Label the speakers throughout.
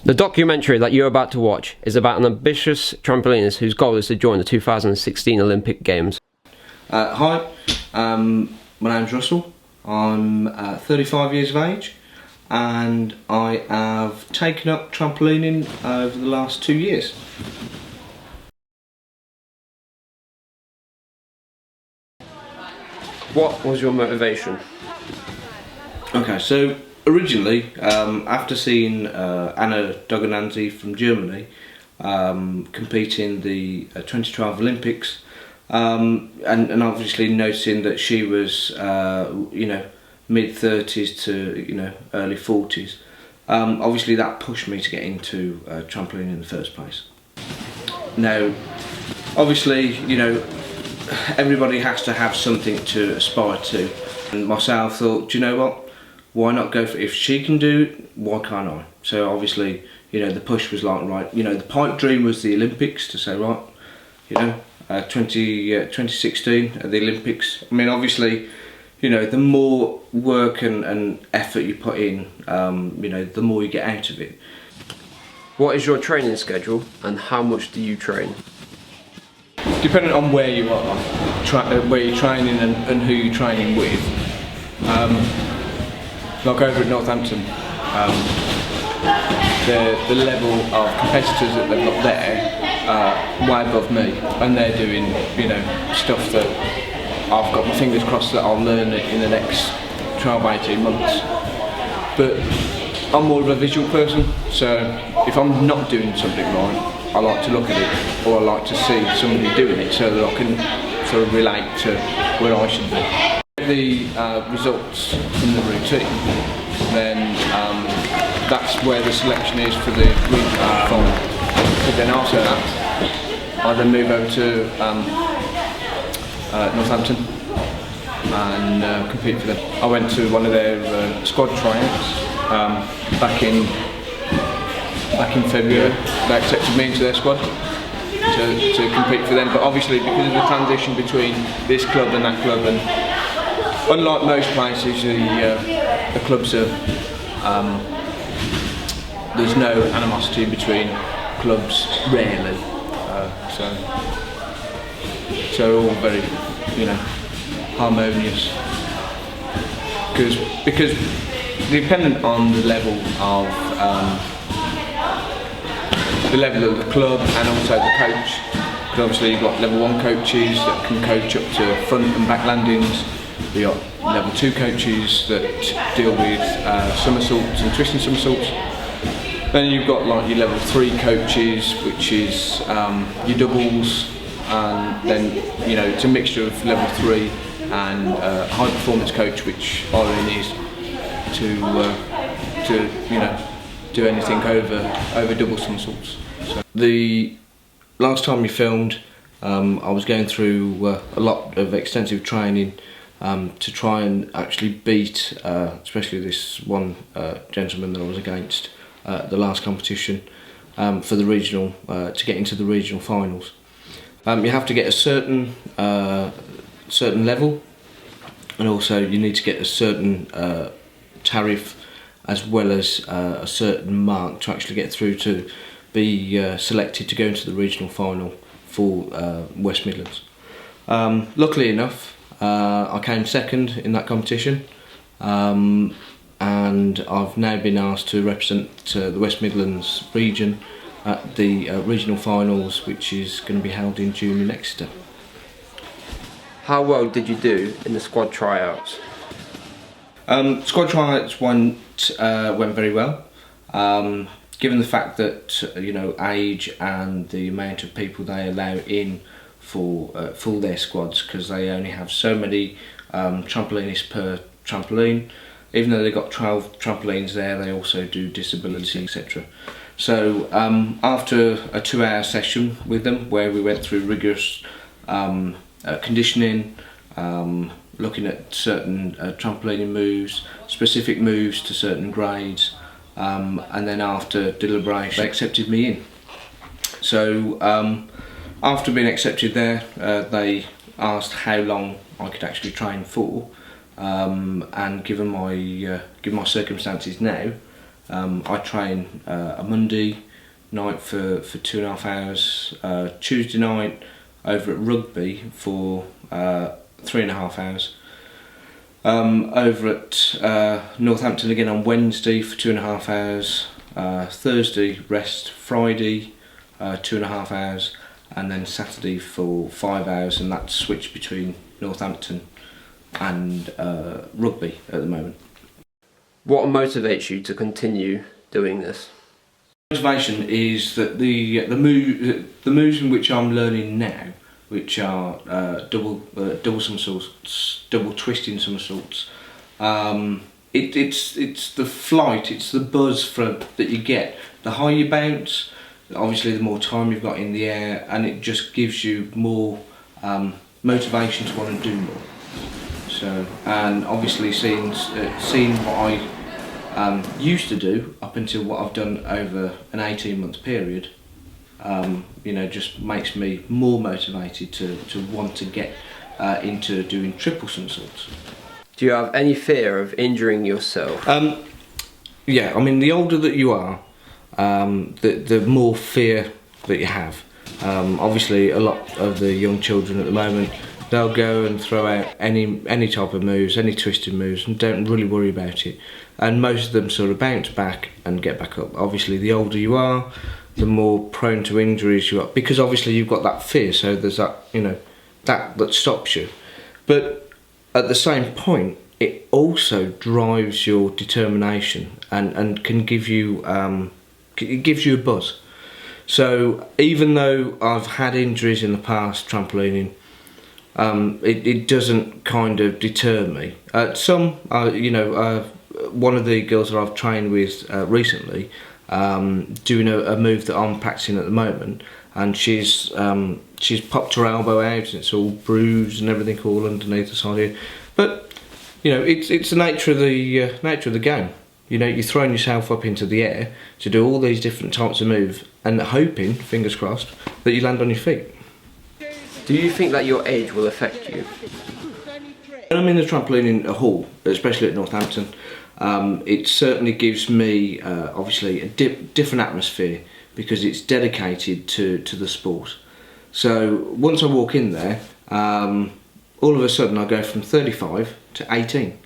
Speaker 1: The documentary that you're about to watch is about an ambitious trampolinist whose goal is to join the 2016 Olympic Games.
Speaker 2: Hi, my name's Russell. I'm 35 years of age and I have taken up trampolining over the last 2 years.
Speaker 1: What was your motivation?
Speaker 2: Okay, so originally, after seeing Anna Dougernanzi from Germany compete in the 2012 Olympics, and obviously noticing that she was, mid-30s to early 40s, obviously that pushed me to get into trampoline in the first place. Now, obviously, everybody has to have something to aspire to, and myself thought, do you know what? Why not go for it? If she can do it, why can't I? So obviously, the push was like, right, the pipe dream was the Olympics, to say, right, 2016 at the Olympics. I mean, obviously, the more work and effort you put in, the more you get out of it.
Speaker 1: What is your training schedule and how much do you train?
Speaker 3: Depending on where you are, where you're training and who you're training with. Like over at Northampton, the level of competitors that they've got there are way above me, and they're doing stuff that I've got my fingers crossed that I'll learn in the next 12-18 months. But I'm more of a visual person, so if I'm not doing something right, I like to look at it, or I like to see somebody doing it so that I can sort of relate to where I should be. The results in the routine, then that's where the selection is for the regional final. But then after that, I then move over to Northampton and compete for them. I went to one of their squad tryouts back in February. They accepted me into their squad to compete for them, but obviously because of the transition between this club and that club, and unlike most places, the clubs are, there's no animosity between clubs, rarely, so all very, harmonious. Because dependent on the level of the club and also the coach, because obviously you've got level 1 coaches that can coach up to front and back landings. We've got level 2 coaches that deal with somersaults and twisting somersaults. Then you've got like your level 3 coaches, which is your doubles, and then it's a mixture of level 3 and high performance coach, which Irene is to do anything over double somersaults. So the last time we filmed, I was going through a lot of extensive training to try and actually beat, especially this one gentleman that I was against at the last competition for the regional, to get into the regional finals. You have to get a certain level, and also you need to get a certain tariff, as well as a certain mark to actually get through to be selected to go into the regional final for West Midlands. Luckily enough, I came second in that competition, and I've now been asked to represent the West Midlands region at the regional finals, which is going to be held in June in Exeter.
Speaker 1: How well did you do in the squad tryouts?
Speaker 2: Squad tryouts went very well, given the fact that age and the amount of people they allow in for their squads, because they only have so many trampolinists per trampoline. Even though they've got 12 trampolines there, they also do disability, etc. So after a 2-hour session with them, where we went through rigorous conditioning, looking at certain trampolining moves, specific moves to certain grades, and then after deliberation they accepted me in. So after being accepted there, they asked how long I could actually train for, and given my circumstances now, I train a Monday night for 2.5 hours, Tuesday night over at rugby for 3.5 hours, over at Northampton again on Wednesday for 2.5 hours, Thursday rest, Friday 2.5 hours, and then Saturday for 5 hours, and that's switched between Northampton and rugby at the moment.
Speaker 1: What motivates you to continue doing this?
Speaker 2: Motivation is that the moves in which I'm learning now, which are double somersaults, double twisting somersaults, it's the flight, it's the buzz that you get. The higher you bounce, obviously the more time you've got in the air, and it just gives you more motivation to want to do more. So, and obviously seeing what I used to do up until what I've done over an 18-month period, just makes me more motivated to want to get into doing triple somersaults.
Speaker 1: Do you have any fear of injuring yourself?
Speaker 2: Yeah, I mean, the older that you are, the more fear that you have. Obviously, a lot of the young children at the moment, they'll go and throw out any type of moves, any twisted moves, and don't really worry about it. And most of them sort of bounce back and get back up. Obviously, the older you are, the more prone to injuries you are, because obviously you've got that fear. So there's that, that stops you. But at the same point, it also drives your determination and can give you it gives you a buzz. So even though I've had injuries in the past trampolining, it doesn't kind of deter me. One of the girls that I've trained with recently, doing a move that I'm practicing at the moment, and she's popped her elbow out and it's all bruised and everything all underneath the side here. But it's the nature of the game. You're throwing yourself up into the air to do all these different types of moves and hoping, fingers crossed, that you land on your feet.
Speaker 1: Do you think that your age will affect you?
Speaker 2: When I'm in the trampolining hall, especially at Northampton, it certainly gives me obviously a different atmosphere because it's dedicated to the sport. So once I walk in there, all of a sudden I go from 35 to 18.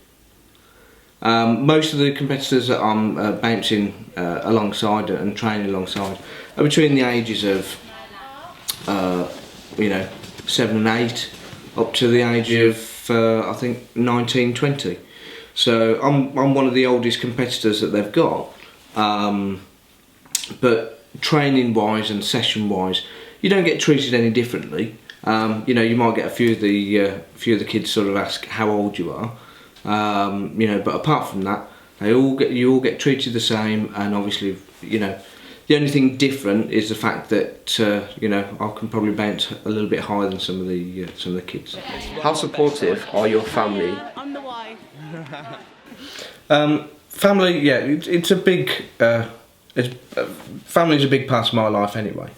Speaker 2: Most of the competitors that I'm bouncing alongside and training alongside are between the ages of 7 and 8 up to the age of I think 19, 20. So I'm one of the oldest competitors that they've got, but training wise and session wise, you don't get treated any differently. You might get a few of the kids sort of ask how old you are, but apart from that, you all get treated the same, and obviously the only thing different is the fact that I can probably bounce a little bit higher than some of the kids.
Speaker 1: How supportive are your family?
Speaker 2: Family, yeah, it's a big. Family's a big part of my life anyway.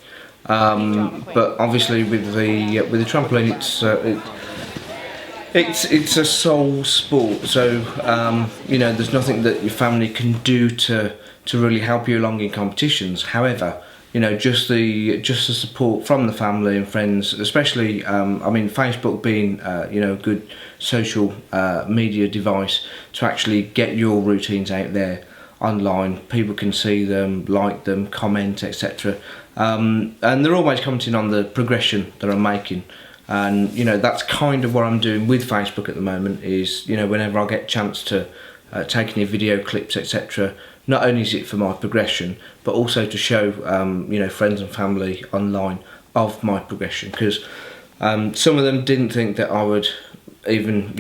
Speaker 2: But obviously with the trampoline, it's a soul sport. So there's nothing that your family can do to really help you along in competitions. However, just the support from the family and friends, especially Facebook being a good social media device to actually get your routines out there online. People can see them, like them, comment, etc. And they're always commenting on the progression that I'm making. And that's kind of what I'm doing with Facebook at the moment. Is whenever I get a chance to take any video clips, etc. Not only is it for my progression, but also to show friends and family online of my progression, because some of them didn't think that I would even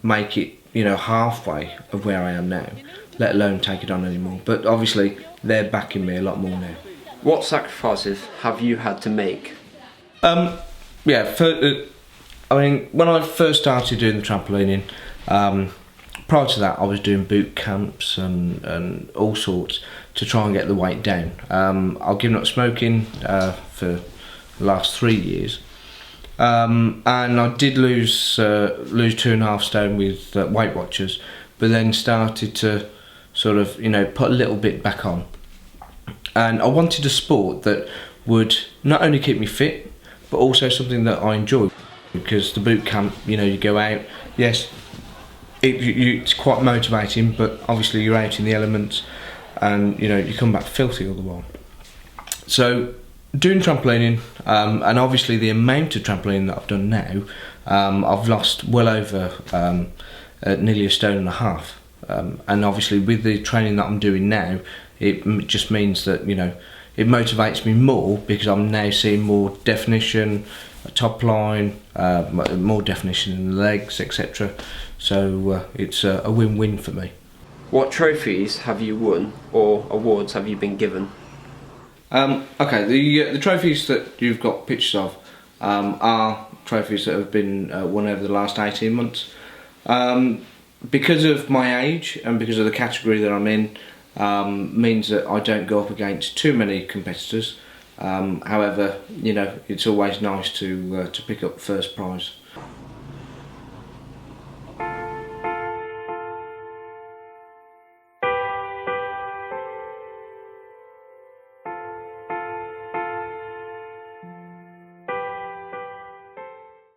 Speaker 2: make it halfway of where I am now, let alone take it on anymore. But obviously they're backing me a lot more now.
Speaker 1: What sacrifices have you had to make?
Speaker 2: When I first started doing the trampolining, prior to that I was doing boot camps and all sorts to try and get the weight down. I've given up smoking for the last 3 years, and I did lose 2.5 stone with Weight Watchers, but then started to sort of, you know, put a little bit back on. And I wanted a sport that would not only keep me fit, but also something that I enjoy. Because the boot camp, you know, you go out, yes, it's quite motivating, but obviously you're out in the elements, and you know, you come back filthy all the while. So doing trampolining, and obviously the amount of trampolining that I've done now, I've lost well over nearly 1.5 stone. And obviously with the training that I'm doing now, it just means that, you know, it motivates me more because I'm now seeing more definition, a top line, more definition in the legs, etc. So it's a win-win for me.
Speaker 1: What trophies have you won, or awards have you been given?
Speaker 2: Okay, the trophies that you've got pictures of are trophies that have been won over the last 18 months. Because of my age and because of the category that I'm in, means that I don't go up against too many competitors. However, you know, it's always nice to pick up first prize.